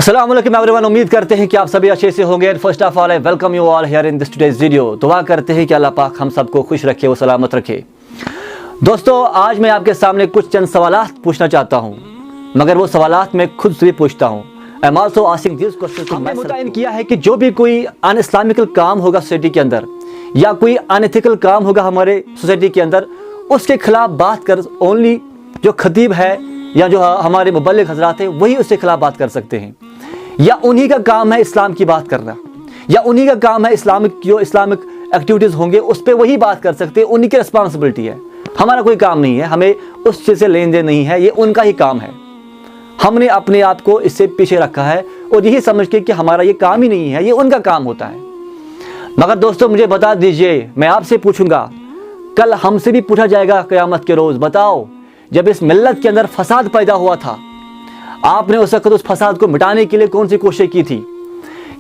अस्सलाम वालेकुम एवरीवन, उम्मीद करते हैं कि आप सभी अच्छे से होंगे। First of all I welcome you all here in this today's video. दुआ करते हैं कि अल्लाह पाक हम सबको खुश रखे, वो सलामत रखे। दोस्तों, आज मैं आपके सामने कुछ चंद सवालात पूछना चाहता हूँ, मगर वो सवालात मैं खुद से भी पूछता हूँ। I am also asking this question. हमने मुतयन किया है कि जो भी कोई अन इस्लामिकल काम होगा सोसाइटी के अंदर, या कोई अनएथिकल काम होगा हमारे सोसाइटी के अंदर, उसके खिलाफ बात कर ओनली जो खतीब है या जो हमारे मुबल्लिग हजरात हैं वही उसके खिलाफ बात कर सकते हैं, या उन्हीं का काम है इस्लाम की बात करना, या उन्हीं का काम है इस्लामिक जो इस्लामिक एक्टिविटीज़ होंगे उस पर वही बात कर सकते हैं। उन्हीं की रिस्पॉन्सिबिलिटी है, हमारा कोई काम नहीं है, हमें उस चीज़ से लेन देन नहीं है, ये उनका ही काम है। हमने अपने आप को इससे पीछे रखा है और यही समझ के कि हमारा ये काम ही नहीं है, ये उनका काम होता है। मगर दोस्तों, मुझे बता दीजिए, मैं आपसे पूछूंगा, कल हमसे भी पूछा जाएगा क़यामत के रोज़, बताओ जब इस मिल्लत के अंदर फसाद पैदा हुआ था, आपने उस वक्त उस फसाद को मिटाने के लिए कौन सी कोशिश की थी?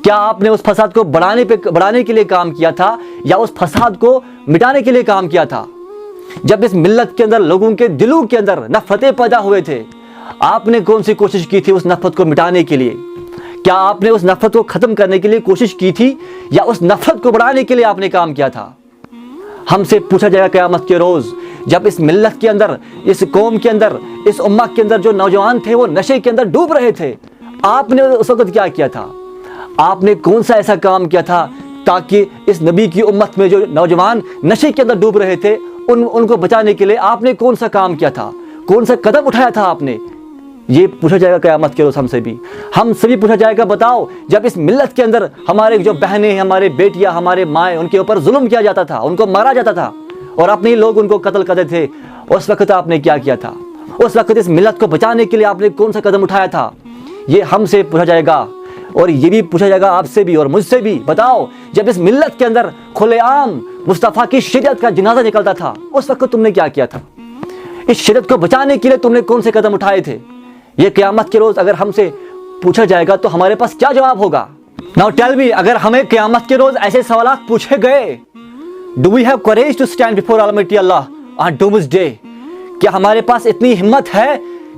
क्या आपने उस फसाद को बढ़ाने के लिए काम किया था, या उस फसाद को मिटाने के लिए काम किया था? जब इस मिल्लत के अंदर लोगों के दिलों के अंदर नफरतें पैदा हुए थे, आपने कौन सी कोशिश की थी उस नफरत को मिटाने के लिए? क्या आपने उस नफरत को ख़त्म करने के लिए कोशिश की थी, या उस नफरत को बढ़ाने के लिए आपने काम किया था? हमसे पूछा जाएगा क़यामत के रोज़, जब इस मिल्लत के अंदर, इस कौम के अंदर, इस उम्मा के अंदर जो नौजवान थे वो नशे के अंदर डूब रहे थे, आपने उस वक्त क्या किया था? आपने कौन सा ऐसा काम किया था ताकि इस नबी की उम्मत में जो नौजवान नशे के अंदर डूब रहे थे उनको बचाने के लिए आपने कौन सा काम किया था? कौन सा कदम उठाया था आपने? ये पूछा जाएगा क़यामत के रोज़ हमसे भी। हम सभी पूछा जाएगा, बताओ जब इस मिल्लत के अंदर हमारे जो बहनें, हमारे बेटियां, हमारे माएँ, उनके ऊपर जुल्म किया जाता था, उनको मारा जाता था और अपने लोग उनको कत्ल करते थे, उस वक्त आपने क्या किया था? उस वक्त इस मिल्लत को बचाने के लिए आपने कौन सा कदम उठाया था? ये हमसे पूछा जाएगा और ये भी पूछा जाएगा आपसे भी और मुझसे भी। बताओ जब इस मिल्लत के अंदर खुलेआम मुस्तफ़ा की शरीयत का जनाजा निकलता था, उस वक्त तुमने क्या किया था? इस शरीयत को बचाने के लिए तुमने कौन से कदम उठाए थे? ये क़यामत के रोज़ अगर हमसे पूछा जाएगा तो हमारे पास क्या जवाब होगा? नाउ टेल मी, अगर हमें क़यामत के रोज़ ऐसे सवालात पूछे गए, do we have courage to stand before almighty Allah on doomsday? क्या हमारे पास इतनी हिम्मत है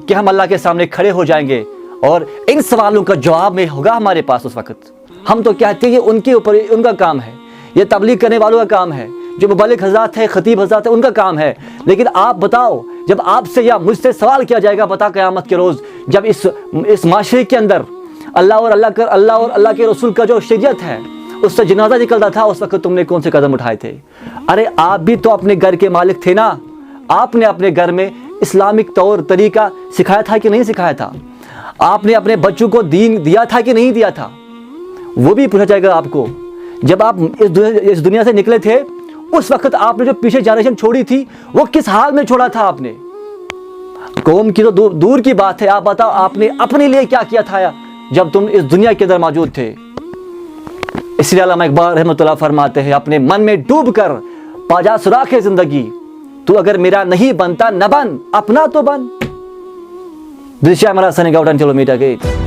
कि हम अल्लाह के सामने खड़े हो जाएंगे और इन सवालों का जवाब में होगा हमारे पास उस वक्त? हम तो कहते हैं ये उनके ऊपर, उनका काम है, ये तबलीग करने वालों का काम है, जो मुबल्लिग हज़रात है, खतीब हज़रात है, उनका काम है। लेकिन आप बताओ, जब आपसे या मुझसे सवाल किया जाएगा, बता क़यामत के रोज़ जब इस माशरे के अंदर अल्लाह और अल्लाह के रसूल का जो शरीयत है उससे जनाजा निकलता था, उस वक्त तुमने कौन से कदम उठाए थे? अरे आप भी तो अपने घर के मालिक थे ना, आपने अपने घर में इस्लामिक तौर तरीका सिखाया था कि नहीं सिखाया था? आपने अपने बच्चों को दीन दिया था कि नहीं दिया था? वो भी पूछा जाएगा आपको। जब आप इस दुनिया से निकले थे, उस वक्त आपने जो पीछे जनरेशन छोड़ी थी वो किस हाल में छोड़ा था आपने? कौम की तो दूर की बात है, आप बताओ आपने अपने लिए क्या किया था जब तुम इस दुनिया के अंदर मौजूद थे? इसलिए अल्लामा इकबाल रहमतुल्लाह फरमाते हैं, अपने मन में डूब कर पाजा सुराखे जिंदगी, तू अगर मेरा नहीं बनता न बन, अपना तो बन। दिस इज हमारा सनी गाउडन, चलो मीट अगेन।